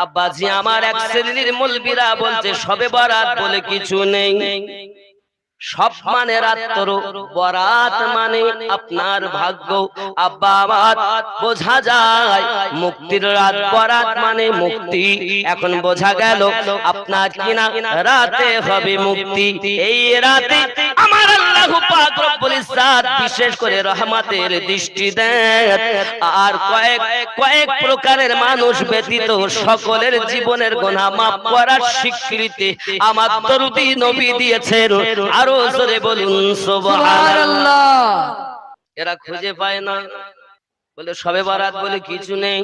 আব্বাজি আমার এক শ্রেণীর মৌলবীরা বলছে শবে বরাত বলে কিছু নেই, সব মানে রাত্র, বরাত মানে আপনার ভাগ্য। আব্বা আমার বোঝা যায় মুক্তির রাত, বরাত মানে মুক্তি। এখন বোঝা গেল আপনার কিনা রাতে হবে মুক্তি। এই রাতে আমার আল্লাহ পাক রব্বুল ইজ্জাত বিশেষ করে রহমতের দৃষ্টি দেন, আর কয়েক প্রকারের মানুষ ব্যতীত সকলের জীবনের গুনাহ মাফ করার স্বীকৃতি আমার দরুদি নবী দিয়েছেন। আরো জোরে বলুন সুবহানাল্লাহ। এরা খুঁজে পায় না, বলে শবে বরাত বলে কিছু নেই।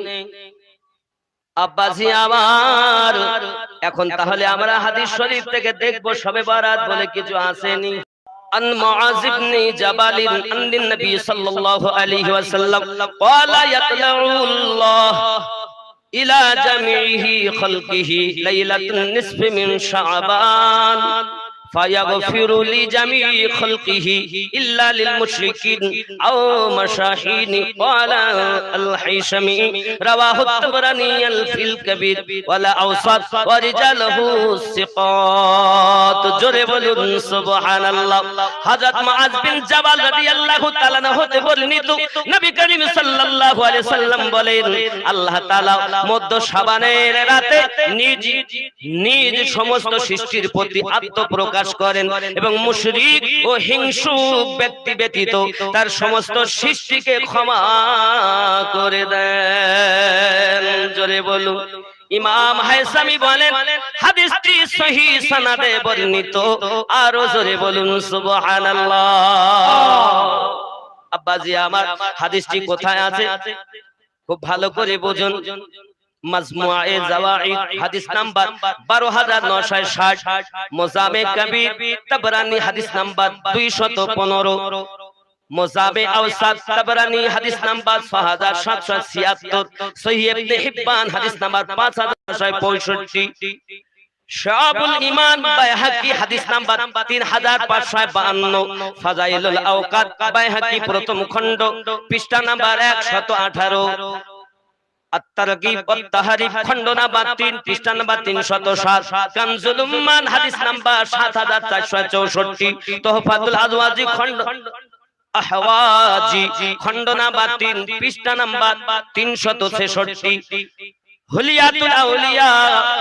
আব্বাজি আমার এখন তাহলে আমরা হাদিস শরীফ থেকে দেখব শবে বরাত বলে কিছু আসেনি। عن معاذ بن جبل عن النبي صلى الله عليه وسلم قال يطلع الله إلى جميع خلقه ليلة النصف من شعبان فيغفر لجميع خلقه إلا للمشركين أو مشاهين. قال الحيشمي رواه الطبراني في الكبير ولا أوسط ورجاله ثقات. জোরে বলুন সুবহানাল্লাহ। হযরত মুআয বিন জাবাল রাদিয়াল্লাহু তাআলা হতে বর্ণিত নবী করিম সাল্লাল্লাহু আলাইহি সাল্লাম বলেন, আল্লাহ তাআলা মধ্য শাবানের রাতে নিজ সমস্ত সৃষ্টির প্রতি আত্মপ্রকাশ করেন এবং মুশরিক ও হিংসুক ব্যক্তি ব্যতীত তার সমস্ত সৃষ্টিকে ক্ষমা করে দেন। জোরে বলুন। ইমাম হায়সামি বলেন হাদিসটি সহিহ সনদে বর্ণিত। আরো জোরে বলুন সুবহানাল্লাহ। আব্বাজি আমার হাদিসটি কোথায় আছে খুব ভালো করে বুঝুন। মাজমুআয়ে জাওয়াইদ হাদিস নাম্বার 12960, মুজামে কবির তাবরানী হাদিস নাম্বার 215, মুজামে আওসাত তাবরানী হাদিস নাম্বার 6776, সহিহ ইবনে হিব্বান হাদিস নাম্বার 5665, শাবুল ঈমান বাইহাকি হাদিস নাম্বার 3552, ফাজাইলুল আওকাত বাইহাকি প্রথম খণ্ড পৃষ্ঠা নাম্বার 118, at-targhib wat-tahrib খণ্ড নাম্বার 3 পৃষ্ঠা নাম্বার 307, কানজুল উম্মান হাদিস নাম্বার 7464, তোহফাতুল আজওয়াজি খণ্ড আহওয়াজি খণ্ড নাম্বার 3 পৃষ্ঠা নাম্বার 366, হুলিয়াতুল আউলিয়া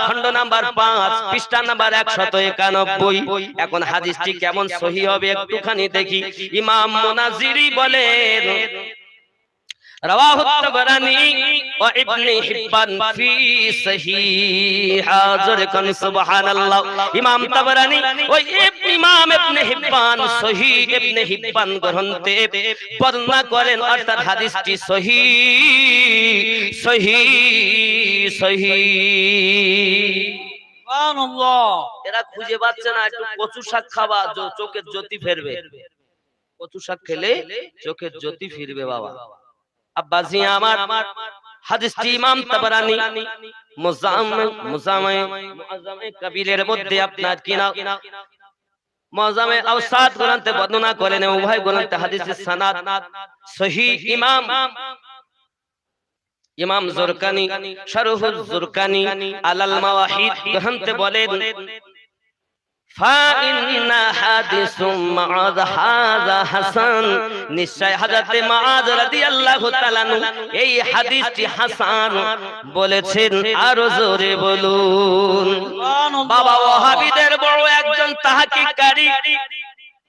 খণ্ড নাম্বার 5 পৃষ্ঠা নাম্বার 191। এখন হাদিসটি কেমন সহিহ হবে একটুখানি দেখি। ইমাম মুনাজিরি বলেন رواه الطبراني وابن حبان في صحيح. حاضركم سبحان الله. ইমাম তাবরানী ও ইমাম ইবনে হিব্বান সহিহ ইবনে হিব্বান গ্রন্থে বর্ণনা করেন, অর্থাৎ হাদিসটি সহিহ। সুবহানাল্লাহ। এরা খুঁজে পাচ্ছে না, একটু কচু শাক খাওয়া চোখের জ্যোতি ফিরবে। কচু শাক খেলে চোখের জ্যোতি ফিরবে বাবা। আব্বাজি আমার হাদিসটি ইমাম তাবরানী মুআজ্জামে কবিরের মধ্যে আপনার কিনা মুআজ্জামে আওসাত গ্রন্থে বর্ণনা করেন। উভয় গ্রন্থে হাদিসের সনদ সহিহ। ইমাম জুরকানি শারহুল জুরকানি আলাল মাওয়াহিদ গ্রন্থে বলেন ফাইন্না হাদিসুম মুআয হাযা হাসান, নিশ্চয় হযরত মুআয রাদিয়াল্লাহু তাআলা এই হাদিসটি হাসান বলেছেন। আরো জোরে বলুন বাবা। ওয়াহাবিদের বড় একজন তাহকিককারী,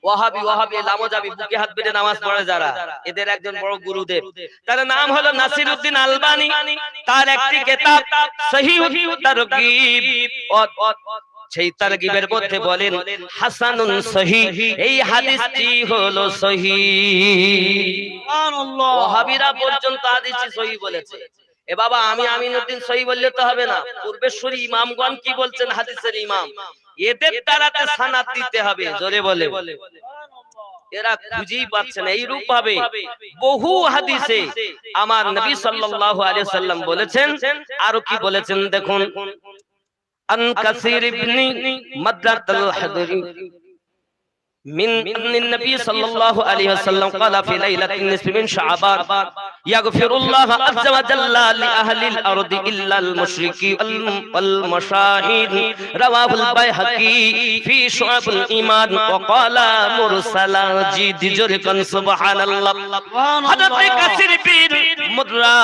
ওয়াহাবি লামজাবি বুকে হাত বেঁধে নামাজ পড়ে যারা, এদের একজন বড় গুরুদেব, তার নাম হলো নাসিরউদ্দিন আলবানী। তার একটি কিতাব সহিহুত তারগীব, সেই তারগীবের মধ্যে বলেন হাসানুন সহিহ, এই হাদিসটি হলো সহিহ। সুবহানাল্লাহ। ওয়াহাবিরা পর্যন্ত হাদিসটি সহিহ বলেছে। এ বাবা আমি আমিনুদ্দিন সহিহ বললে তো হবে না, পূর্বেশ্বরী ইমামগণ কি বলছেন হাদিসের ইমাম, এদের দ্বারাতে সনদ দিতে হবে। জোরে বলে। এরা খুঁজেই পাচ্ছে না। এই রূপ ভাবে বহু হাদিসে আমার নবী সাল্লাল্লাহু আলাইহি সাল্লাম বলেছেন। আর কি বলেছেন দেখুন, আন কাসির ইবনে মাদরাতুল হাদরি من أن النبي صلى الله عليه وسلم قال في ليلة النصف من شعبان يغفر الله عز وجل لأهل الأرض إلا المشركين والمشاهين. رواه البيهقي في شعب الإيمان وقال مرسلا. جد جركن سبحان الله. حضرت কাসির পীর মুদ্রা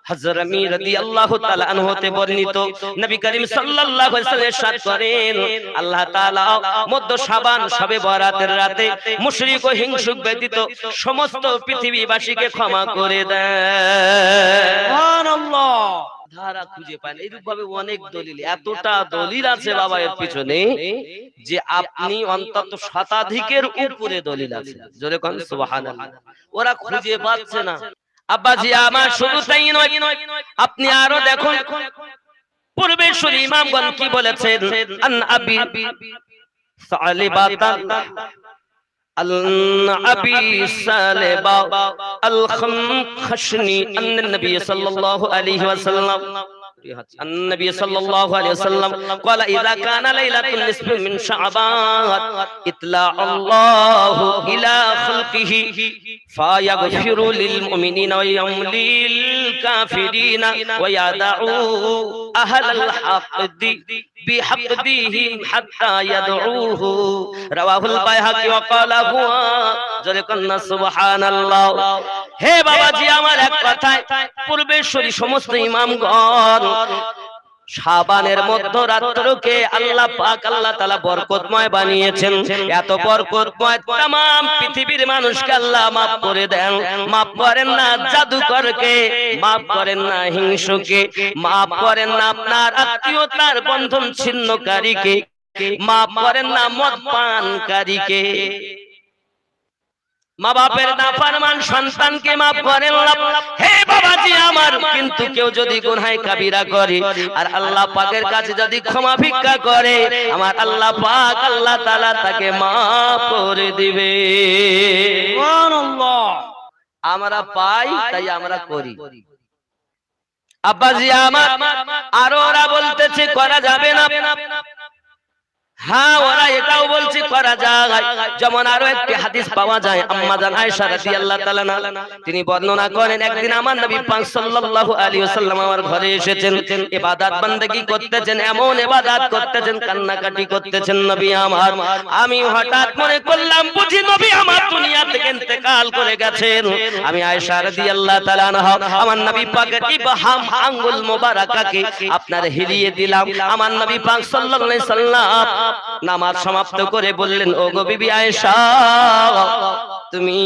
হযরমি রাদিয়াল্লাহু তাআলা আনহু তে বর্ণিত নবী করিম সাল্লাল্লাহু আলাইহি ওয়াসাল্লাম ইরশাদ করেন, আল্লাহ তাআলা মধ্য শাবান শবে বরাতের রাতে মুশরিক ও হিংসুক ব্যতীত সমস্ত পৃথিবীবাসীকে ক্ষমা করে দেন। সুবহানাল্লাহ। ধারা খুঁজে পান এইরূপ ভাবে অনেক দলিল, এতটা দলিল আছে বাবা এর পিছনে যে আপনি অন্তত শতাধিকের উপরে দলিল আছে। জোরে কোন সুবহানাল্লাহ। ওরা খুঁজে পাচ্ছে না। আব্বাজি আমার শুধু তাই নয়, আপনি আরো দেখুন পূর্বেশ্বর ইমামগণ কি বলেছেন। আন আবি সালিবাতা আল আবি সালিবা আল খাশনি আন নবী সাল্লাল্লাহু আলাইহি ওয়াসাল্লাম النبي صلى الله عليه وسلم قال إذا كان ليلة النصف من شعبان اطلع الله إلى خلقه فيغفر للمؤمنين ويملي للكافرين ويدعو أهل الحقد بحقدهم حتى يدعوه. رواه البيهقي وقال هو জলকন্না সুবহানাল্লাহ। হে বাবাজি আমার এক কথায় পূর্বেশ্বরী সমস্ত ইমামগণ শাবানের মধ্যরাত্রকে আল্লাহ পাক আল্লাহ তাআলা বরকতময় বানিয়েছেন। এত বরকতময় तमाम পৃথিবীর মানুষকে আল্লাহ maaf করে দেন। maaf করেন না জাদুকরকে, maaf করেন না হিংসুকে, maaf করেন না আপনার আত্মীয়তার বন্ধন ছিন্নকারীকে, maaf করেন না মদ পানকারীকে, মা বাপের নাফরমান সন্তানকে maaf করেন। হে বাবাজি আমার, কিন্তু কেউ যদি গুনাহে কাবিরা করে আর আল্লাহ পাকের কাছে যদি ক্ষমা ভিক্ষা করে, আমার আল্লাহ পাক আল্লাহ তাআলা তাকে maaf করে দিবে। সুবহানাল্লাহ। আমরা পাই তাই আমরা করি। আব্বাজি আমার আরো ওরা বলতেছে করা যাবে না। হ্যাঁ, ওরা এটাও বলছে করা যায়। যেমন আরো একটি হাদিস পাওয়া যায়, আম্মা জান আয়েশা রাদিয়াল্লাহু তাআলা তিনি বর্ণনা করেন, একদিন আমার নবী পাক সাল্লাল্লাহু আলাইহি ওয়াসাল্লাম আমার ঘরে এসেছেন, ইবাদত বান্দেগী করতেছেন, এমন ইবাদত করতেছেন, কান্নাকাটি করতেছেন নবী আমার। আমি হঠাৎ মনে করলাম বুঝি নবী আমার দুনিয়া থেকে ইন্তেকাল করে গেছেন। আমি আয়েশা রাদিয়াল্লাহু তাআলা আনহা আমার নবী পাকের ইবহাম আঙ্গুল মোবারকাকে আপনার হিলিয়ে দিলাম। আমার নবী পাক সাল্লাল্লাহু আলাইহি ওয়াসাল্লাম নামাজ সমাপ্ত করে বললেন, ও গো বিবি আয়েশা, তুমি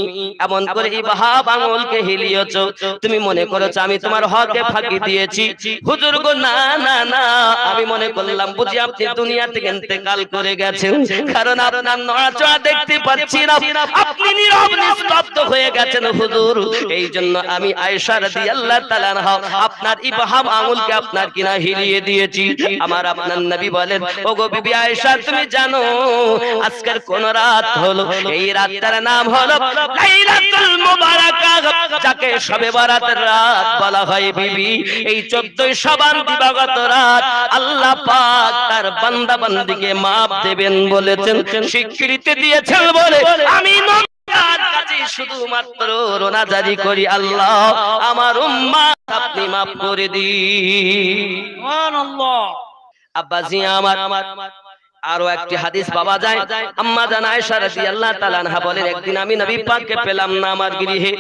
এমন করে ইবহাম আঙ্গুলকে হিলিয়েছো, তুমি মনে করেছো আমি তোমার হকে ফাঁকি দিয়েছি? হুজুর গো না না না, আমি মনে করলাম বুঝি আপনি দুনিয়া থেকে ইন্তেকাল করে গেছেন, কারণ আপনার নড়াচড়া দেখতে পাচ্ছি না, আপনি নীরব নিস্তব্ধ হয়ে গেছেন হুজুর। এই জন্য আমি আয়েশা রাদিয়াল্লাহু তাআলা আনহা আপনার ইবহাম আঙ্গুলকে আপনার কিনা হিলিয়ে দিয়েছি। আমার আপনার নবী বলেন, ও গো বিবি আয়েশা, তুমি জানো আজকের কোন রাত হলো? এই রাতটার নাম হলো লাইলাতুল মুবারাকা, যাকে শবে বরাতের রাত বলা হয় বিবি। এই 14 শাবান দিবাগত রাত আল্লাহ পাক তার বান্দা বান্দিকে maaf দেবেন বলেছেন, স্বীকৃতি দিয়েছেন বলে আমি নবীর কাছে শুধুমাত্র রোনা জারি করি, আল্লাহ আমার উম্মাত আপনি maaf করে দিন। সুবহানাল্লাহ। আব্বাজি আমার আরো একটি হাদিস পাওয়া যায়, আম্মা জান আয়েশা রাদিয়াল্লাহু তাআলা আনহা বলেন, একদিন আমি নবী পাককে পেলাম না আমার গৃহে।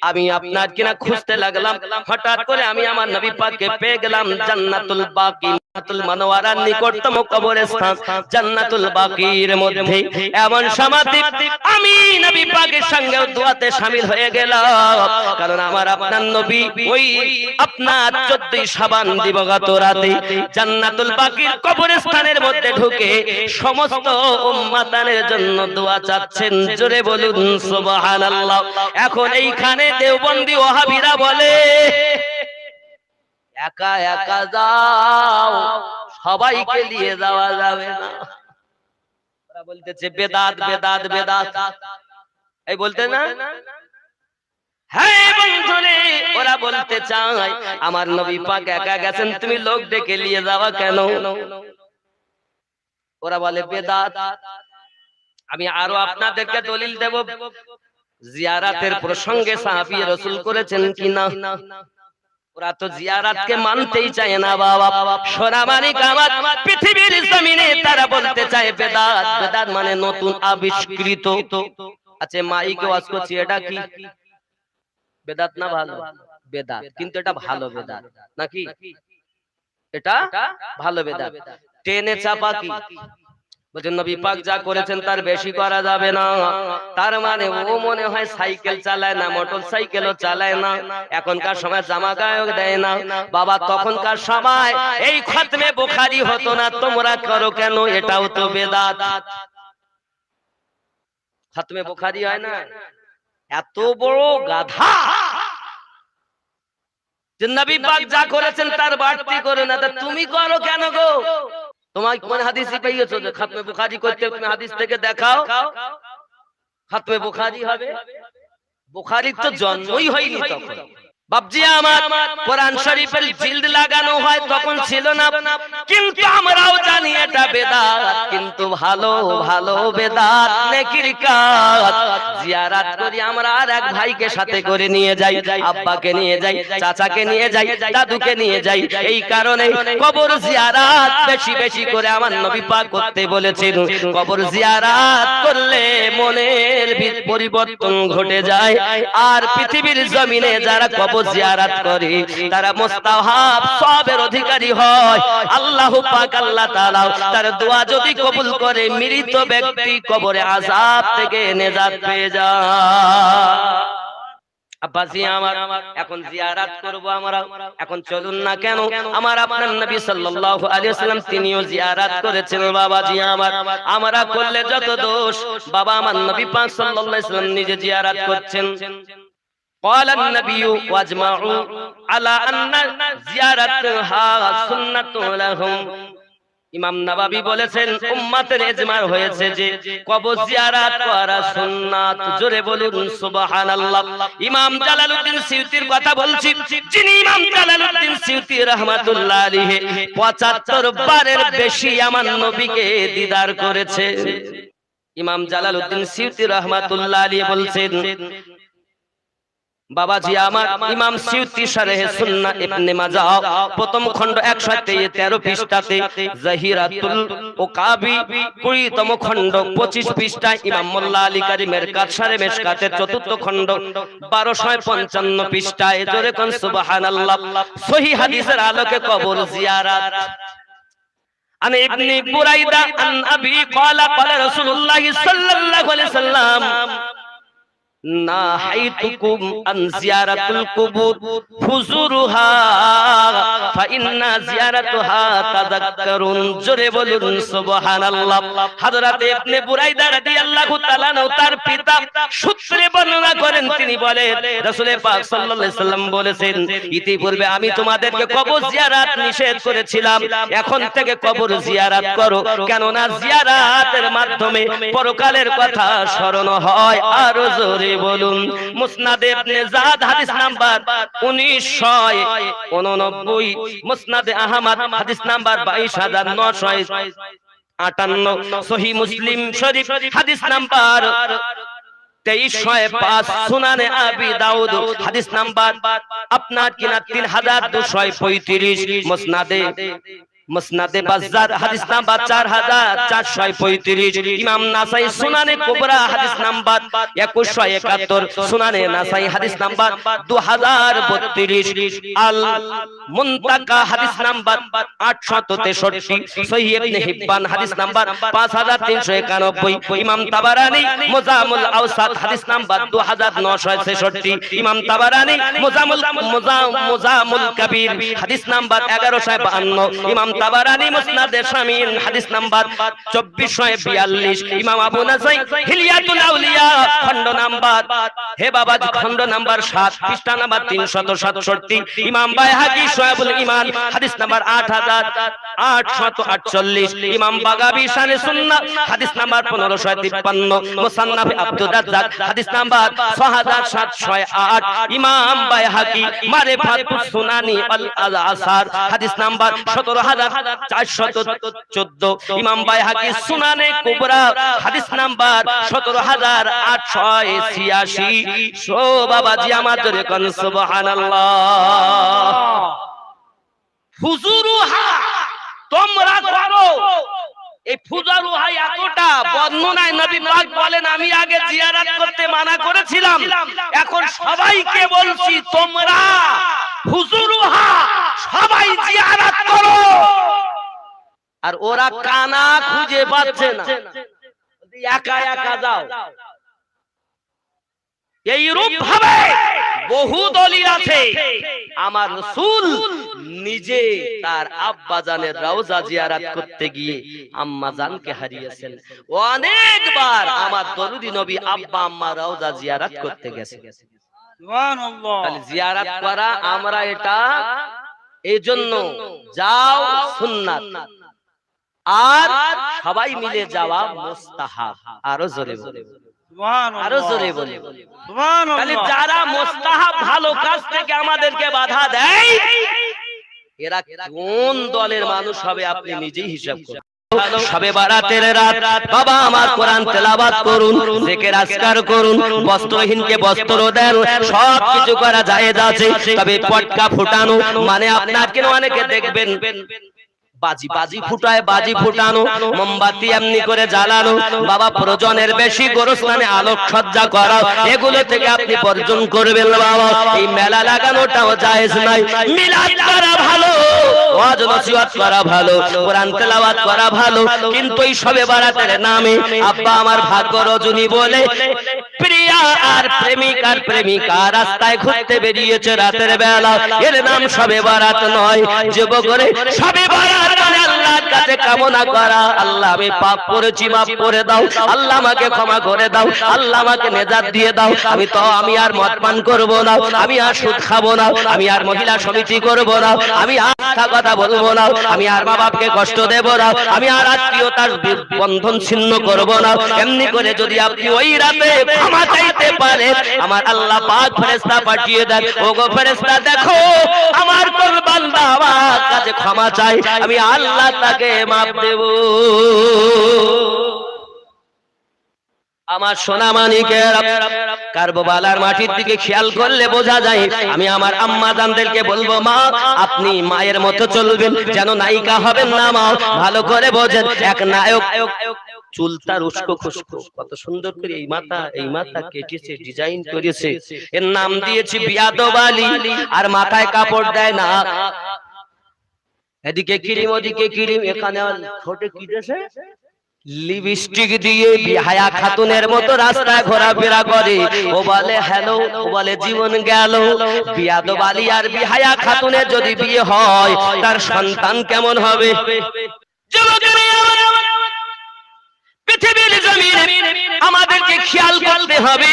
আমি আপনার কিনা খুঁজতে লাগলাম, হঠাৎ করে আমি আমার নবী পাককে পেয়ে গেলাম জান্নাতুল বাকি জান্নাতুল মানওয়ারার নিকটতম কবরস্থান জান্নাতুল বাকির মধ্যে। এমন সমাধি আমি নবী পাকের সঙ্গে দোয়াতে শামিল হয়ে গেলাম, কারণ আমার আপনার নবী ওই আপনার 14 শাবান দিবাগত রাতে জান্নাতুল বাকির কবরস্থানের মধ্যে ঢুকে সমস্ত উম্মাতানের জন্য দোয়া চাচ্ছেন। জোরে বলুন সুবহানাল্লাহ। এখন এইখানে দেওবন্দি ওয়াহাবিরা বলে একা একা যাও, সবাইকে নিয়ে যাওয়া যাবে না। ওরা বলতেছে বেদাত বেদাত বেদাত, এই বলতে না। হ্যাঁ বন্ধুরে, ওরা বলতে চায় আমার নবী পাক একা গেছেন, তুমি লোক ডেকে নিয়ে যাওয়া কেন? ওরা বলে বেদাত। আমি আরো আপনাদেরকে দলিল দেব জিয়ারাতের প্রসঙ্গে সাহাবী রাসূল করেছেন কিনা। ওরা তো জিয়ারাতকে মানতেই চায় না বাবা। সোনামানিক আমার পৃথিবীর জমিনে তারা বলতে চায় বেদাত। বেদাত মানে নতুন আবিষ্কৃত। আচ্ছা মাইকে ওয়াজ করছি, এটা কি বেদাত না ভালো? বেদাত, কিন্তু এটা ভালো বেদাত নাকি? এটা ভালো বেদাত। টেনে চাপা কি বলেন, নবী পাক যা করেছেন তার বেশি করা যাবে না। তার মানে ও মনে হয় সাইকেল চালায় না, মোটর সাইকেলও চালায় না, এখনকার সময় জামা গায়েও দেয় না। বাবা তখনকার সময় এই খতমে বুখারী হতো না, তোমরা করো কেন? এটাও তো বেদাত। খতমে বুখারী হয় না? এত বড় গাধা যে নবী পাক যা করেছেন তার বাড়তি করে না, তা তুমি করো কেন গো? তোমার কোন হাদিসে পেয়েছো যে খতমে বুখারী করতে? তুমি হাদিস থেকে দেখাও খতমে বুখারী হবে। বুখারীর তো জন্মই হয়নি তখন। বাবজি আমার কোরআন শরীফের জিলদ লাগানো হয় তখন ছিল না, কিন্তু আমরাও জানি এটা বেদাত, কিন্তু ভালো ভালো বেদাত, নেকির কাজ। জিয়ারত করি আমরা, আর এক ভাইকে সাথে করে নিয়ে যাই, আব্বাকে নিয়ে যাই, চাচাকে নিয়ে যাই, দাদুকে নিয়ে যাই। এই কারণে কবর জিয়ারত বেশি বেশি করে আমার নবী পাক করতে বলেছেন। কবর জিয়ারত করলে মনের পরিবর্তন ঘটে যায়। আর পৃথিবীর জমিনে যারা কবর জিয়ারত করে তারা মুস্তাহাব সওয়াবের অধিকারী হয়। আল্লাহ পাক আল্লাহ তাআলা তার দোয়া যদি কবুল করে, মৃত ব্যক্তি কবরে আযাব থেকে নেজাত পেয়ে যায়। আব্বাজি আমার এখন জিয়ারত করব আমরা। এখন চলুন না কেন, আমার আপনার নবী সাল্লাল্লাহু আলাইহি ওয়াসাল্লাম তিনিও জিয়ারত করেছেন। বাবাজি আমার আমরা করলে যত দোষ, বাবা আমার নবী পাক সাল্লাল্লাহু আলাইহি ওয়াসাল্লাম নিজে জিয়ারত করছেন। قال النبي واجمعوا على ان زيارتها سنة لهم। ইমাম নববী বলেছেন উম্মতের ইজমা হয়েছে যে কবর জিয়ারত করা সুন্নাত। জোরে বলুন সুবহানাল্লাহ। ইমাম জালালউদ্দিন সিউতির কথা বলছি, যিনি ইমাম জালালউদ্দিন সিউতি রাহমাতুল্লাহ আলাইহি ৭৫ বারের বেশি আমার নবীকে দিদার করেছে। ইমাম জালালউদ্দিন সিউতি রাহমাতুল্লাহ আলাইহি বলছেন, বাবাজি আমার ইমাম সিউতি শারহে সুন্নাহ ইবনে মাজাহ প্রথম খণ্ড ১১৩ পৃষ্ঠাতে, জাহিরাতুল ওকাবি ২০তম খণ্ড ২৫ পৃষ্ঠায়, ইমাম মোল্লা আলী কারি মেরকাত শারে মেশকাতের ৪র্থ খণ্ড ১২৫৫ পৃষ্ঠায়। জোরে কোন সুবহানাল্লাহ। সহিহ হাদিসের আলোকে কবর জিয়ারত। আন ইবনে বুরাইদা আন আবি ক্বালা ক্বালা রাসূলুল্লাহ সাল্লাল্লাহু আলাইহি ওয়াসাল্লাম নাহাইতুকুম আন জিয়ারাতুল কুবুর ফুজুরুহা ফাইন্না জিয়ারাতুহা তাযাক্কারুন। জোরে বলুন সুবহানাল্লাহ। হযরত ইবনে বুরাইদা রাদিয়াল্লাহু তাআলা তার পিতা সূত্রে বর্ণনা করেন, তিনি বলেন রাসূল পাক সাল্লাল্লাহু আলাইহি ওয়াসাল্লাম বলেছেন, ইতিপূর্বে আমি তোমাদেরকে কবর জিয়ারত নিষেধ করেছিলাম, এখন থেকে কবর জিয়ারত করো, কেননা জিয়ারতের মাধ্যমে পরকালের কথা স্মরণ হয়। আর জোরে বলুন মুসনাদে ইবনে জাদ হাদিস নাম্বার 1989, মুসনাদে আহমদ হাদিস নাম্বার 22958, সহিহ মুসলিম শরীফ হাদিস নাম্বার 2305, সুনানে আবি দাউদ হাদিস নাম্বার আপনার কিনা 3235, মুসনাদে বাজ্জার হাদিস নাম্বার 4435, ইমাম নাসাই সুনানে কুবরা হাদিস নাম্বার 2171, সুনানে নাসাই হাদিস নাম্বার 2032, আল মুনতাকা হাদিস নাম্বার 863, সহিহ ইবনে হিব্বান হাদিস নাম্বার 5391, ইমাম তাবারানী মুজামুল আওসাত হাদিস নাম্বার 2966, ইমাম তাবারানী মুজামুল কবির হাদিস নাম্বার 1152, ইমাম তাবারানী মুসনাদে শামিল হাদিস নাম্বার 2442, ইমাম আবু নাসাই হিলিয়াতুল আউলিয়া খণ্ড নাম্বার, হে বাবা খণ্ড নাম্বার 7 পৃষ্ঠা নাম্বার 367, ইমাম বাইহাকি শুআবুল ঈমান হাদিস নাম্বার 8848, ইমাম বাগাবী শানে সুন্নাহ হাদিস নাম্বার 1553, মুসান্নাফ আব্দুর রাজ্জাক হাদিস নাম্বার 6708, ইমাম বাইহাকি মারিফাতুস সুনানি আল আসার হাদিস নাম্বার 17000 17414 ইমাম বাইহাকি সুনানে কুবরা হাদিস নাম্বার 17886 সো বাবাজি আমার জোরে কোন সুবহানাল্লাহ। ফুজুরুহা তোমরা করো। এই ফুজুরুহা এতটা বর্ণনায় নবী পাক বলেন আমি আগে জিয়ারত করতে মানা করেছিলাম, এখন সবাইকে বলছি তোমরা ফুজুরুহা সবাই জিয়ারত করো। আর ওরা কানা খুঁজে পাচ্ছে না, একা একা যাও। এই রূপ ভাবে বহু দলিল আছে। আমার রাসূল নিজে তার আব্বা জানের রওজা জিয়ারত করতে গিয়ে আম্মা জানকে হারিয়েছেন। অনেকবার আমার দরুদি নবী আব্বা আম্মা রওজা জিয়ারত করতে গেছে। সুবহানাল্লাহ। তাহলে জিয়ারত করা আমরা এটা এইজন্য যাও সুন্নাত, আর সবাই মিলে যাওয়া মুস্তাহাব। আরো জোরে বলে আরো জোরে বলে তাহলে যারা মুস্তাহাব ভালো কাজ থেকে আমাদেরকে বাধা দেয় এরা কোন দলের মানুষ হবে আপনি নিজেই হিসাব করুন। শবে বারাতের রাত বাবা আমার কোরআন তেলাওয়াত করুন, জিকির আজকার করুন, বস্ত্রহীনকে বস্ত্র দেন, সব কিছু করা জায়েজ আছে। তবে পটকা ফুটানো মানে আপনার কেন অনেকে দেখবেন বাজি ফুটায়, বাজি ফুটানো, মোমবাতি এমনি করে জ্বালানো, বাবা প্রয়োজনের বেশি গোরস্থানে আলোকসজ্জা করা, এগুলো থেকে আপনি বর্জন করবেন বাবা। এই মেলা লাগানোটাও জায়েজ নাই। মিলাদ করা ভালো, ওয়াজ নসিহত করা ভালো, কোরআন তেলাওয়াত করা ভালো, কিন্তু এই শবে বারাতের নামে আব্বা আমার ভাগ্য রজনী বলে প্রিয়া আর প্রেমিকা রাস্তায় ঘুরতে বেরিয়েছে রাতের বেলা, এর নাম শবে বারাত নয়। যুবকরে শবে বারাত আল্লাহর কাছে কামনা করা, আল্লাহ আমি পাপ করেছি মাফ করে দাও, আল্লাহ আমাকে ক্ষমা করে দাও, আল্লাহ আমাকে নেজাত দিয়ে দাও। আমি আর মদ পান করব না, আমি আর সুদ খাবো না, আমি আর মহিলা সমিতি করব না, আমি আর মিথ্যা কথা বলবো না, আমি আর মা বাপকে কষ্ট দেব না, আমি আর আত্মীয়তার বন্ধন ছিন্ন করব না। এমনি করে যদি আপনি ওই রাতে ক্ষমা চাইতে পারেন, আমার আল্লাহ পাক ফেরেশতা পাঠিয়ে দেন, ওগো ফেরেশতা দেখো আমার কোন বান্দা আমার কাছে ক্ষমা চাই, আমি আল্লাহ তাকে মাফ দেব। আমার সোনা মানিকের কারবালার মাটির দিকে খেয়াল করলে বোঝা যায়। আমি আমার আম্মা জানদেরকে বলবো মা আপনি মায়ের মতো চলবেন, যেন নায়িকা হবেন না মা। ভালো করে বোঝেন, এক নায়ক চুলটা উস্কো খুস্কো, কত সুন্দর করে এই মাথা কেটেছে, ডিজাইন করেছে, এর নাম দিয়েছি বিয়াদবালি। আর মাথায় কাপড় দেয় না, এদিকে ক্রিম ওদিকে ক্রিম, এখানে ঠোঁটে কি দিয়েছে লিপস্টিক দিয়ে বিহায়া খাতুনের মতো রাস্তায় ঘোরাফেরা করে। ও বলে হ্যালো, ও বলে জীবন গেল। বিয়াদবালি আর বিহায়া খাতুনের যদি বিয়ে হয় তার সন্তান কেমন হবে? পৃথিবীর জমিনে আমাদেরকে খেয়াল করতে হবে,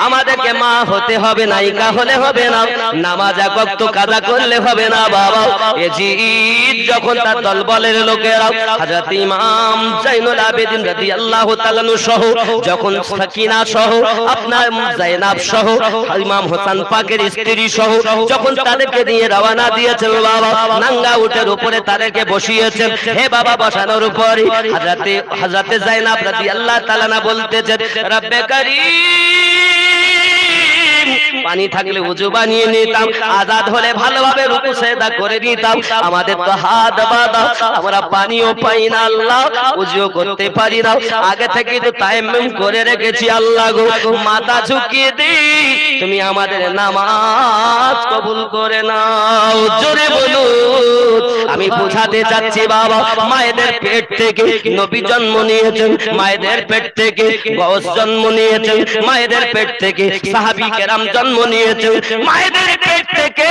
আমাদেরকে মা হতে হবে, নায়িকা হলে হবে না, নামাজ এক ওয়াক্ত কাজা করলে হবে না বাবা। ইয়াজিদ যখন তার দলবলের লোকেরা হযরত ইমাম জাইনুল আবেদিন রাদিয়াল্লাহু তাআলা সহ, যখন সাকিনা সহ, আপনার জায়নাব সহ, ইমাম হোসেন পাকের স্ত্রী সহ যখন তাদেরকে নিয়ে রওনা দিয়েছেন বাবা, নাঙ্গা উটের উপরে তাদেরকে বসিয়েছেন। হে বাবা বসানোর উপরে হযরতে জায়নাব রাদিয়াল্লাহু তাআলা বলতেছেন রব্বে কারীম, পানি থাকলে ওযু বানিয়ে নিতাম, আজাদ হলে ভালোভাবে রুকু সেজদা করে নিতাম। আমাদের তো হাত বাঁধা, আমরা পানিও পাই না আল্লাহ, ওযুও করতে পারি না, আগে থেকে তো তায়াম্মুম করে রেখেছি আল্লাহ গো, মাথা ঝুঁকিয়ে দিই, তুমি আমাদের নামাজ কবুল করে নাও। জোরে বলুন। আমি বোঝাতে চাচ্ছি বাবা, মায়েদের পেট থেকে নবী জন্ম নিয়েছেন, মায়েদের পেট থেকে গৌস জন্ম নিয়েছেন, মায়েদের পেট থেকে সাহাবী কেরাম জন্ম নিয়েছেন, মায়েদের পেট থেকে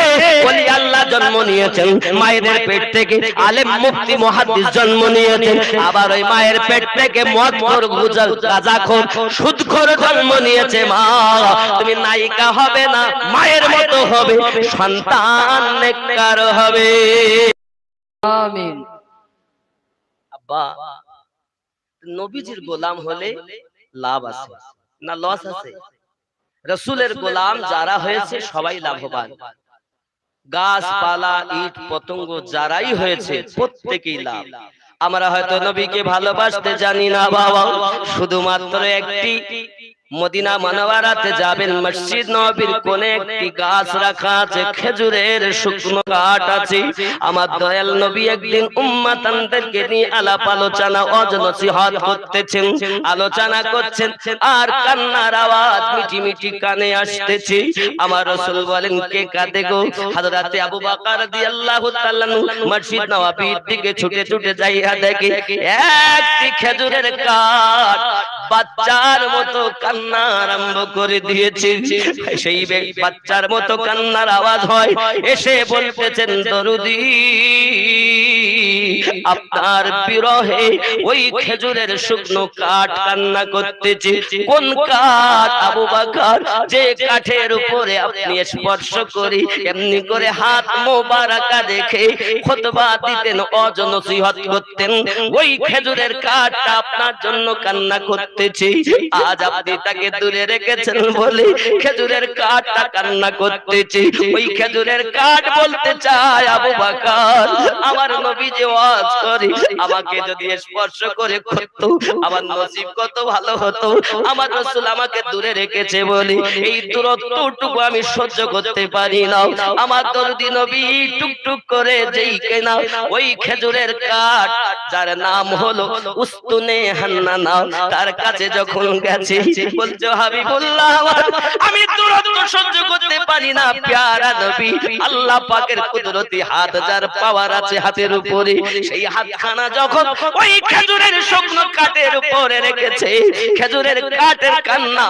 ওলি আল্লাহ জন্ম নিয়েছেন, মায়েদের পেট থেকে আলেম মুফতি মুহাদ্দিস জন্ম নিয়েছেন, আবার ওই মায়ের পেট থেকে মদখোর গাঁজাখোর সুদখোর জন্ম নিয়েছে। মা তুমি নায়িকা হবে না, মায়ের মতো হবে, সন্তান নেককার হবে। আমিন। আব্বা নবীজির গোলাম হলে লাভ আছে না লস আছে? রাসূলের গোলাম যারা হয়েছে সবাই লাভবান। গাছপালা ইট পতঙ্গ যারাই হয়েছে প্রত্যেকেই লাভ। আমরা হয়তো নবীকে ভালোবাসতে জানি না বাবা, শুধুমাত্র একটি মদিনা মুনাওয়ারাতে যাবেন, মসজিদ নববীর কোণে একটি গাছ রাখা আছে, খেজুরের শুকনো কাঠ আছে। আমার দয়াল নবী একদিন উম্মতানদেরকে নিয়ে আলাপ আলোচনা ওয়াজ নসিহত করতেছেন, আলোচনা করছেন, আর কান্নার আওয়াজ মিটি মিটি কানে আসতেছে। আমার রাসূল বলেন, কে কাঁদে গো? হযরতে আবু বকর রাদিয়াল্লাহু তাআলা মসজিদ নববীর দিকে ছুটে ছুটে যাইয়া দেখে একটি খেজুরের কাঠ বাচ্চার মতো কান্না আরম্ভ করে দিয়েছে। সেই বাচ্চার মতো কান্নার আওয়াজ হয়, এসে বলতেছেন, দরুদি আপনার বিরহে ওই খেজুরের শুকনো কাঠ কান্না করতেছে। কোন কাঠ আবু বকর? যে কাঠের উপরে আপনি স্পর্শ করি এমনি করে হাত মোবারকা রেখে খুতবা দিতেন, ওয়াজ নসিহত করতেন, ওই খেজুরের কাঠটা আপনার জন্য কান্না করতেছে। আজ আপনি তাকে দূরে রেখেছেন বলে খেজুরের কাঠটা কান্না করতেছে। ওই খেজুরের কাঠ বলতে চায়, আবু বকর আমার নবী যে ওয়াজ করে আমাকে যদি স্পর্শ করে করতো আমার নসিব কত ভালো হতো। আমার রাসূল আমাকে দূরে রেখেছে বলে এই দূরত্বটুকু আমি সহ্য করতে পারি না। আমার দরদি নবী টুকটুক করে যেই কেনা ওই খেজুরের কাঠ, যার নাম হলো উস্তুনে হান্নানা, তার কাছে যখন গেছে বলছে, হাবিবুল্লাহ আমি দূরত্ব সহ্য করতে পারি না। প্যারা নবী, আল্লাহ পাকের কুদরতি হাত, যার পাওয়ার আছে হাতের উপরে, সেই হাতখানা যখন ওই খেজুরের শুকনো কাঠের উপরে রেখেছে, খেজুরের কাঠের কান্না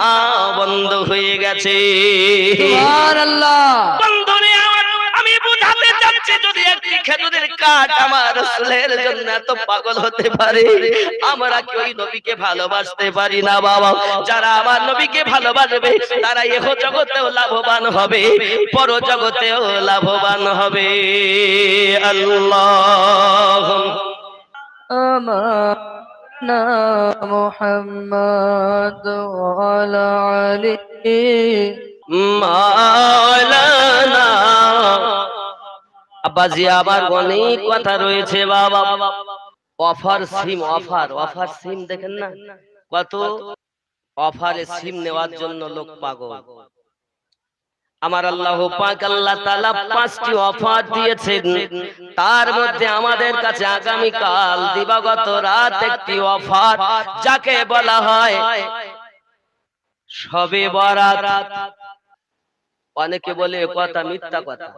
বন্ধ হয়ে গেছে। সুবহানাল্লাহ। বন্ধুরে আমি বুঝাতে চাচ্ছি, যদি একটি খেজুরের কাঠ আমার রাসূলের জন্য এত পাগল হতে পারে, আমরা কি ওই নবীকে ভালোবাসতে পারি না বাবা? যারা আমার নবীকে ভালোবাসবে তারা ইহ জগতেও লাভবান হবে, পর জগতেও লাভবান হবে। আল্লাহ আমানা মুহাম্মদ ওয়া আলা আলি মাওলানা। আব্বাজি আমার অনেক কথা রয়েছে বাবা। অফার সিম, অফার সিম দেখেন না, কত অফারে সিম নেওয়ার জন্য লোক পাগল। আমার আল্লাহ পাক আল্লাহ তাআলা 5টি অফার দিয়েছেন, তার মধ্যে আমাদের কাছে আগামী কাল দিবাগত রাত একটি অফার, যাকে বলা হয় শবে বরাত। অনেকে বলে কথা মিথ্যা কথা।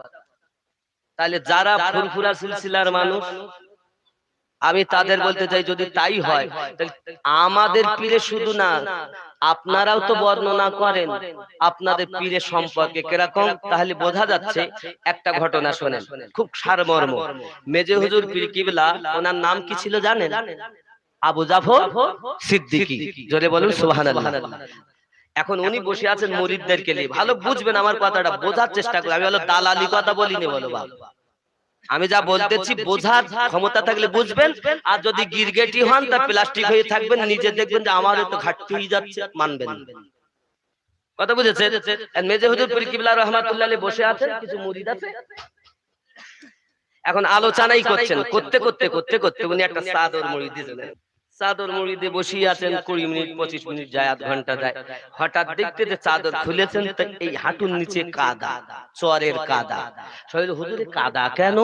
তাহলে যারা ফুরফুরা সিলসিলার মানুষ, আমি তাদের বলতে চাই, যদি তাই হয় আমাদের পীরে শুধু না, আপনারাও তো বর্ণনা করেন আপনাদের পীরের সম্পর্কে কিরকম, তাহলে বোঝা যাচ্ছে। একটা ঘটনা শোনেন, খুব সারমর্ম। মেজে হুজুর পীর কিবলা, ওনার নাম কি ছিল জানেন? আবু জাফর সিদ্দিকী। জোরে বলুন সুবহানাল্লাহ। এখন উনি বসে আছেন মুরিদদেরকে নিয়ে, ভালো বুঝবেন আমার কথাটা, বোঝার চেষ্টা করুন। আমি হলো দালালি কথা বলিনি বলো বাবা, আমি যা বলতেছি বোঝার ক্ষমতা থাকলে বুঝবেন, আর যদি গিরগেটি হন তা প্লাস্টিক হয়ে থাকবেন, নিজে দেখবেন যে আমার তো ঘাটতি হয়ে যাচ্ছে, মানবেন। কথা বুঝেছেন? মেজে হুজুর পীর কিবলা রাহমাতুল্লাহ আলাইহি বসে আছেন, কিছু মুরিদ আছে, এখন আলোচনাই করছেন। করতে করতে করতে করতে উনি একটা চাদর মুড়ি দিয়েছিলেন। চাদর মুড়ি দিয়ে বসিয়ে আছেন, 20 মিনিট 25 মিনিট যায়, আধ ঘন্টা যায়। হঠাৎ দেখতে যে চাদর খুলেছেন, এই হাঁটুর নিচে কাদা, চরের কাদা। শহীদ হুজুরে কাদা কেন?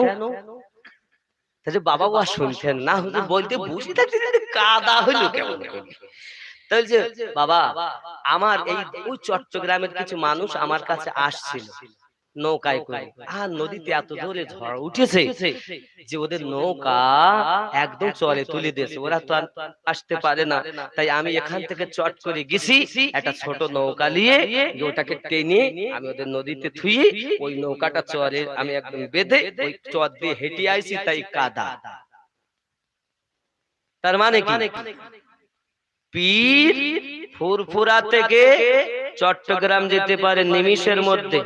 বাবা ওয়া শুনছেন না, হুজুর বলতে বসে থাকতে কাদা হইলো কেমন? তাহলে বাবা আমার এই ওই চট্টগ্রামের কিছু মানুষ আমার কাছে আসছিল নৌকায় করে, আর নদীতে এত জোরে ঝড় উঠেছে যে ওদের নৌকা একদম চরে তুলে দিয়েছে, ওরা তো আসতে পারে না। তাই আমি এখান থেকে চট করে গেছি একটা ছোট নৌকা নিয়ে, ওটাকে টেনে আমি ওদের নদীতে থুয়ে ওই নৌকাটা চরে আমি একদম বেঁধে ওই চর দিয়ে হেঁটে আইছি, তাই কাদা। তার মানে কি? পীর ফুরফুরা থেকে চট্টগ্রাম যেতে পারে নিমিষের মধ্যে,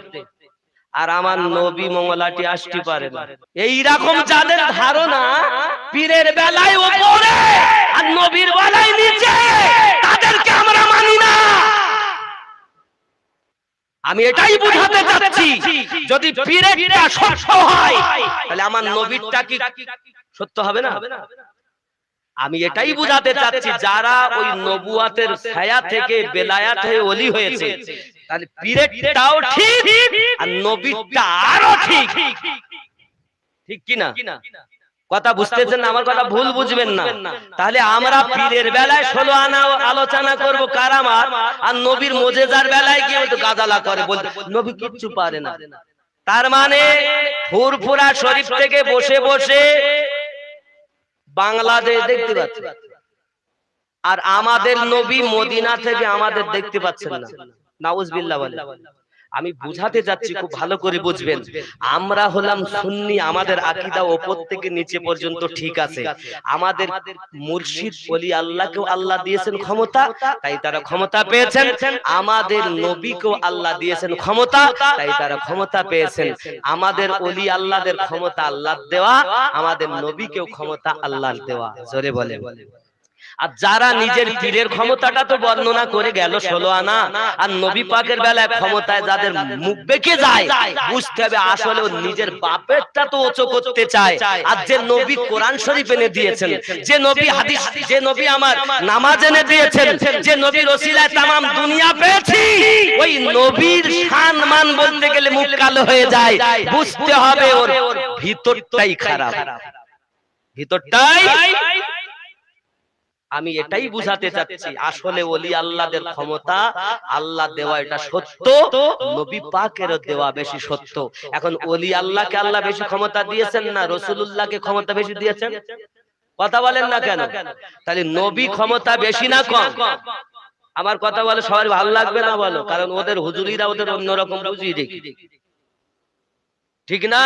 আর আমার নবী মঙ্গলাটি আসতে পারে না। এইরকম যাদের ধারণা পীরের বেলায় উপরে আর নবীর বেলায় নিচে, তাদেরকে আমরা মানি না। আমি এটাই বোঝাতে চাচ্ছি, যদি পীরেরটা সত্য হয় তাহলে আমার নবীরটা কি সত্য হবে না? আমি এটাই বোঝাতে চাচ্ছি, যারা ওই নবুয়াতের ছায়া থেকে বেলায়াত হয়ে ওলি হয়েছে, তাহলে পীরেরটাও ঠিক আর নবীরটা আরো ঠিক। ঠিক কি না? কথা বুঝতেছেন? আমার কথা ভুল বুঝবেন না। তাহলে আমরা পীরের বেলায় 16 আনা আলোচনা করব কারামাত, আর নবীর মুজিজার বেলায় গিয়ে তো গাজালা করে, বলতে নবী কিচ্ছু পারে না। তার মানে ফুরফুরা শরীফ থেকে বসে বসে বাংলাদেশ দেখতে পাচ্ছে, আর আমাদের নবী মদিনা থেকে আমাদের দেখতে পাচ্ছেন না। নাউজুবিল্লাহ বলে। আমি বুঝাতে যাচ্ছি, খুব ভালো করে বুঝবেন। আমরা হলাম সুন্নি, আমাদের আকীদা উপর থেকে নিচে পর্যন্ত ঠিক আছে। আমাদের মুর্শিদ ওলি আল্লাহকেও আল্লাহ দিয়েছেন ক্ষমতা, তাই তারা ক্ষমতা পেয়েছেন। আমাদের নবীকেও আল্লাহ দিয়েছেন ক্ষমতা, তাই তারা ক্ষমতা পেয়েছেন। আমাদের ওলি আল্লাহদের ক্ষমতা আল্লাহর দেওয়া, আমাদের নবীকেও ক্ষমতা আল্লাহর দেওয়া। জোরে বলে। আর যারা নিজের পীরের ক্ষমতাটা তো বর্ণনা করে গেল 16 আনা, আর নবী পাকের বেলায় ক্ষমতায় যাদের মুখ বেঁকে যায়, বুঝতে হবে আসলে ও নিজের বাপেরটা তো ওচো করতে চায়। আর যে নবী কোরআন শরীফ এনে দিয়েছেন, যে নবী হাদিস, যে নবী আমার নামাজ এনে দিয়েছেন, যে নবীর ওসিলায় তামাম দুনিয়া পেয়েছি, ওই নবীর সম্মান বলতে গেলে মুখ কালো হয়ে যায়। বুঝতে হবে ওর ভিতরটাই খারাপ, ভিতরটাই। আমি এটাই বুঝাতে চাচ্ছি, আসলে ওলি আল্লাহদের ক্ষমতা আল্লাহ দেওয়া এটা সত্য, নবী পাকেরও দেওয়া বেশি সত্য। এখন ওলি আল্লাহকে আল্লাহ বেশি ক্ষমতা দিয়েছেন না রাসূলুল্লাহকে ক্ষমতা বেশি দিয়েছেন? কথা বলেন না কেন? তাহলে নবী ক্ষমতা বেশি না কম? আমার কথা বলে সবার ভালো লাগবে না বলো, কারণ ওদের হুজুরিরা ওদের অন্যরকম বুঝিয়ে রেখে, ঠিক না?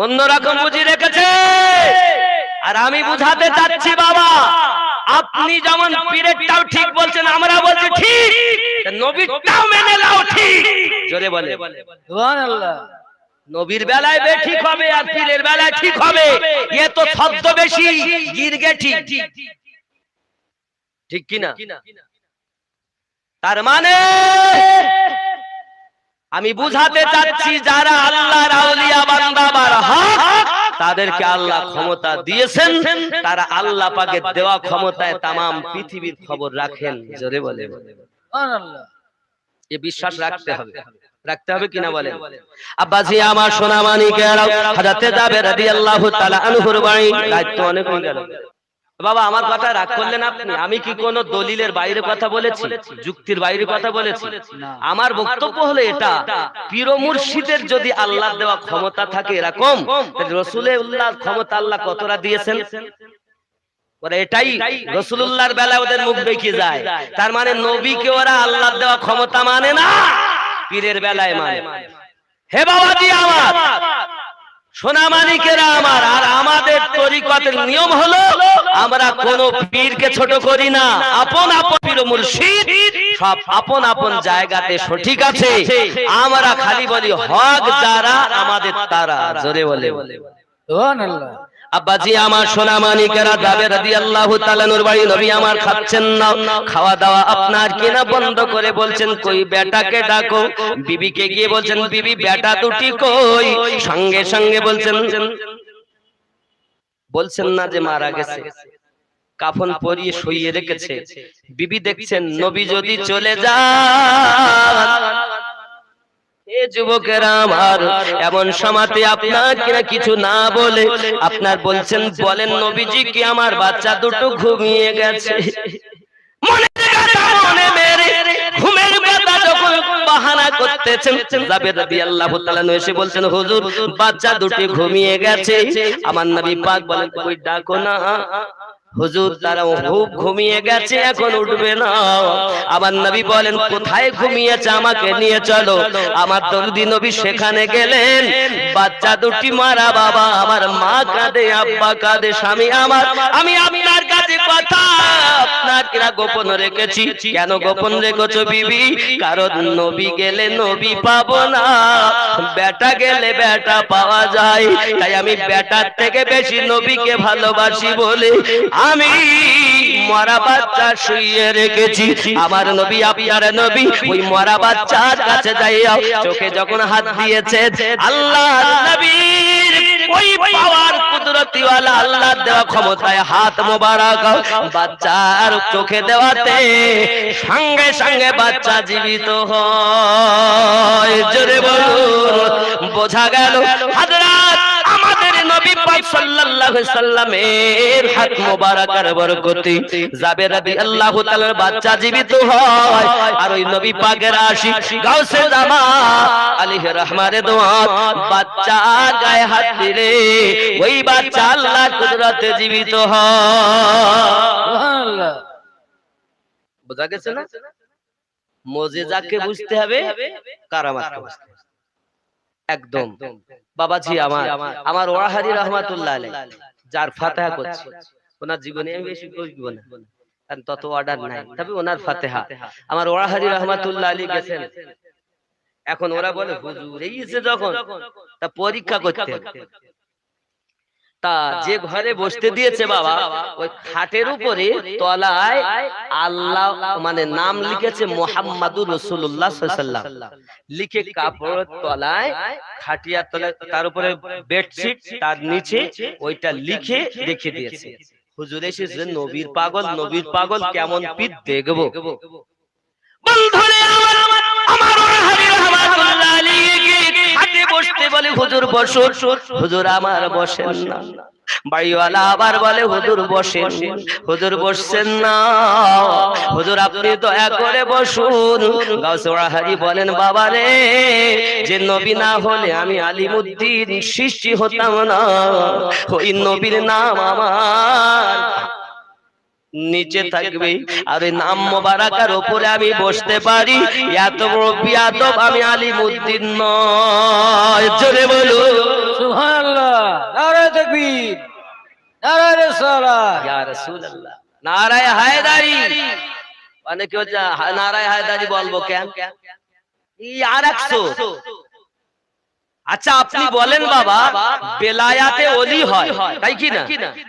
অন্যরকম বুঝিয়ে রেখেছে। আর আমি বুঝাতে চাচ্ছি বাবা, আপনি যেমন পীরেরটাও ঠিক বলছেন, আমরা বলছি ঠিক, নবীরটাও মেনে নাও ঠিক। জোরে বলে সুবহানাল্লাহ। নবীর বেলায় বে ঠিক হবে আর পীরের বেলায় ঠিক হবে, এ তো শব্দ বেশি গিরগে ঠিক। ঠিক কি না? তার মানে আমি বুঝাতে চাচ্ছি, যারা আল্লাহর আউলিয়া বান্দা বার হক, তাদেরকে আল্লাহ ক্ষমতা দিয়েছেন, তারা আল্লাহ পাকের দেওয়া ক্ষমতায় তামাম পৃথিবীর খবর রাখেন। জোরে বলে সুবহানাল্লাহ। এই বিশ্বাস রাখতে হবে, রাখতে হবে কিনা বলেন? আব্বাজি আমার সোনা মানিকেরা, হযরতে জাবের রাদিয়াল্লাহু তাআলা আনহুর বাণী, দায়িত্ব অনেক হয়ে গেল। বাবা আমার কথা রাগ করলেন আপনি? আমি কি কোনো দলিলের বাইরে কথা বলেছি, যুক্তির বাইরে কথা বলেছি? আমার বক্তব্য হলো এটা, পীর ও মুর্শিদের যদি আল্লাহর দেওয়া ক্ষমতা থাকে এরকম, তাহলে রাসূলুল্লাহর ক্ষমতা আল্লাহ কতটা দিয়েছেন? ওরা এটাই রাসূলুল্লাহর বেলায় ওদের মুখ বেঁকে যায়। তার মানে নবীকে ওরা আল্লাহর দেওয়া ক্ষমতা মানে না, পীরের বেলায় মানে। হে বাবাজি আমার, সোনা মানিকেরা আমার, আর আমাদের তরিকতের নিয়ম হলো আমরা কোন পীরকে ছোট করি না। আপন আপন পীর ও মুর্শিদ সব আপন আপন জায়গাতে সঠিক আছে। আমরা খালি বলি হক যারা আমাদের তারা। জোরে বলে সুবহানাল্লাহ। আব্বাজি আমার সোনা মানিকেরা, জাবের রাদিয়াল্লাহু তাআলা নূর বাড়ি, নবী আমার খাচ্ছেন না, খাওয়া দাওয়া আপনার কিনা বন্ধ করে বলছেন কই বেটাকে ডাকো। বিবিকে গিয়ে বলছেন বিবি বেটা দুটি কই, সঙ্গে সঙ্গে বলছেন না যে মারা গেছে, কাফন পরিয়ে শুইয়ে রেখেছে। বিবি দেখছেন নবী যদি চলে যান, এ যুবকেরা আমার, এমন সময়তে আপনার কিনা কিছু না বলে আপনার বলছেন, বলেন নবীজি কি আমার বাচ্চা দুটো ঘুমিয়ে গেছে। মনে মনে মেরে ঘুমের কথা যখন বাহানা করতেছেন, জাবের রাদিয়াল্লাহু তাআলা এসে বলছেন হুজুর বাচ্চা দুটি ঘুমিয়ে গেছে। আমার নবী পাক বলেন কই ডাকো না। হুজুর তারা খুব ঘুমিয়ে গেছে, এখন উঠবে না। আমার নবী বলেন কোথায় ঘুমিয়েছে, আমাকে নিয়ে চলো। আমার দরদি নবী সেখানে গেলেন। বাচ্চা দুটি মারা বাবা, আমার মা কাঁদে, আব্বা কাঁদে, স্বামী আমার, আমি আপনার কাছে কাছে কথা আপনারা গোপন রেখেছি। কেন গোপন রেখেছো বিবি? কারণ নবী গেলে নবী পাবো না, বেটা গেলে বেটা পাওয়া যায়। তাই আমি বেটার থেকে বেশি নবীকে ভালোবাসি বলে আমি মরা বাচ্চা শুইয়ে রেখেছি। আমার নবী আপনার নবী ওই মরা বাচ্চার কাছে যাইয়া চোখে যখন হাত দিয়েছে, আল্লাহ নবীর ওই পাওয়ার কুদরতি ওয়ালা আল্লাহর দেওয়া ক্ষমতায় হাত মোবারক বাচ্চার চোখে দেওয়াতে সঙ্গে সঙ্গে বাচ্চা জীবিত হয়। জোরে বলুন, বোঝা গেল হযরত আমাদের নবী পাক সাল্লাল্লাহু আলাইহি সাল্লামের হাত মোবারকের বরকতে জাবের রাদিয়াল্লাহু তাআলার বাচ্চা জীবিত হয়। আর ওই নবী পাকের আশিক গাউসে জামান আলাইহি রহমানের দোয়া বাচ্চার গায়ে হাত দিলে ওই বাচ্চা আল্লাহর কুদরতে জীবিত হয়। সুবহানাল্লাহ। বোঝা গেছে না? মুজিজাকে বুঝতে হবে, কারামাতকে বুঝতে হবে। একদম বাবাজি আমার ওয়াহারি রাহমাতুল্লাহ আলাইহি যার ফাতিহা করছি, ওনার জীবনে আমি বেশি বলবো না কারণ তত অর্ডার নাই, তবে ওনার ফাতিহা আমার ওয়াহারি রাহমাতুল্লাহ আলাইহি গেছেন। এখন ওরা বলে হুজুর এই যে যখন তা পরীক্ষা করতে হবে। তা যে ঘরে বসতে দিয়েছে বাবা, ওই খাটের উপরে তলায় আল্লাহ মানে নাম লিখেছে মুহাম্মাদুর রাসূলুল্লাহ সাল্লাল্লাহু আলাইহি ওয়াসাল্লাম লিখে কাপড়ের তলায়, খাটিয়ার তলায়, তার উপরে বেডশিট, তার নিচে ওইটা লিখে রেখে দিয়েছে। হুজুর এসেছে নবীর পাগল, নবীর পাগল কেমন পিঠ দেখবো। বন্ধুরে আমার ওয়াহাবি রাহমাতুল্লাহ আলাইহি খাটে বসতে বলে হুজুর বসুন, হুজুর আমার বসেন না। বাড়িওয়ালা আবার বলে হুজুর বসেন, হুজুর বসছেন না, হুজুর আপনি দয়া করে বসুন। গাউসে ওয়াহাবি বলেন বাবা রে, যে নবী না হলে আমি আলিমউদ্দিন সৃষ্টি হতাম না। ওই নবীর নাম আমার নিচে থাকবে আর ওই নাম মোবারকের উপরে আমি বসতে পারি। এত বড় বিয়াদব আমি আলিমউদ্দিন নয়। জোরে বলুন সুবহানাল্লাহ। নারে তাকবীর, নারে রিসালাত। ইয়া রাসূলুল্লাহ, নারায়ে হায়দারি। অনেকে বলছে নারায়ে হায়দারি বলবো কেন? এই আরেকশো। আচ্ছা আপনি বলেন বাবা, বেলায়াতে ওলি হয়, তাই কি না?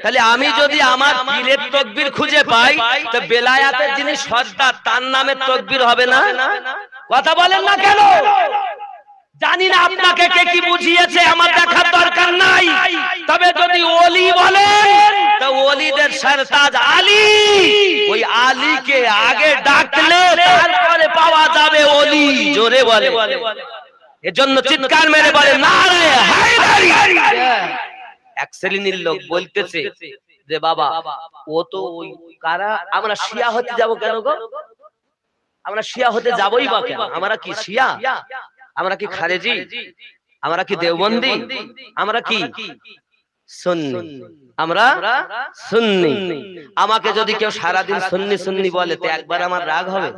তাহলে আমি যদি আমার পীরের তাকবীর খুঁজে পাই, তো বেলায়াতের যিনি সর্দার তার নামে তাকবীর হবে না? কথা বলেন না কেন? জানি না আপনাকে কে কি বুঝিয়েছে, আমার দেখার দরকার নাই। তবে যদি ওলি বলেন, তো ওলিদের সরতাজ আলী, ওই আলীকে আগে ডাকলে তারপরে পাওয়া যাবে ওলি। জোরে বলে, এজন্য চিৎকার মেরে বলে নারায়ে হায়দারি। এক শ্রেণীর লোক বলতেছে যে বাবা ও তো ওই কারা, আমরা শিয়া হতে যাব কেন গো? আমরা শিয়া হতে যাবই বা কেন? আমরা কি শিয়া? আমরা কি খারেজি? আমরা কি দেওবন্দি? আমরা কি সুন্নি? আমরা সুন্নি। আমাকে যদি কেউ সারাদিন সুন্নি সুন্নি বলে তো একবার আমার রাগ হবে,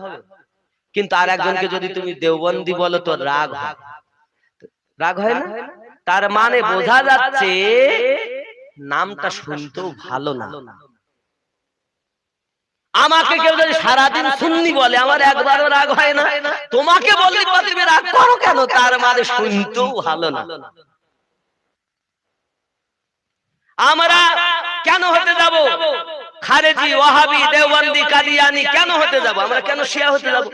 কিন্তু আর একজনকে যদি তুমি দেওবন্দি বলো তো রাগ হয়। রাগ হয় না? তার মানে বোঝা যাচ্ছে নামটা শুনতেও ভালো না। আমাকে কেউ যদি সারাদিন সুন্নি বলে আমার একবারও রাগ হয় না, তোমাকে বললে তুমি রাগ করো কেন? তার মানে শুনতেও ভালো না। আমরা কেন হতে যাব খারেজি, ওয়াহাবি, দেওবন্দি, কাদিয়ানি? কেন হতে যাব? আমরা কেন শিয়া হতে যাব?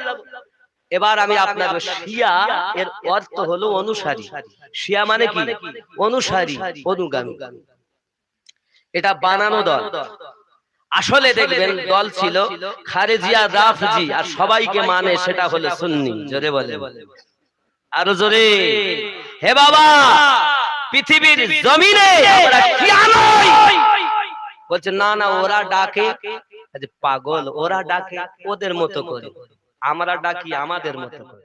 এবার আমি আপনার শিয়া এর অর্থ হলো অনুসারী। শিয়া মানে কি? অনুসারী, অনুগামী। এটা বানানো দল। আসলে দেখবেন দল ছিল খারেজিয়া, রাফজি, আর সবাইকে মানে সেটা হলো সুন্নি। জোরে বলে, আরো জোরে। হে বাবা, পৃথিবীর জমিনে আমরা শিয়া নই। বলছে না না, ওরা ডাকে পাগল, ওরা ডাকে ওদের মতো করে, আমরা ডাকি আমাদের মতো করে।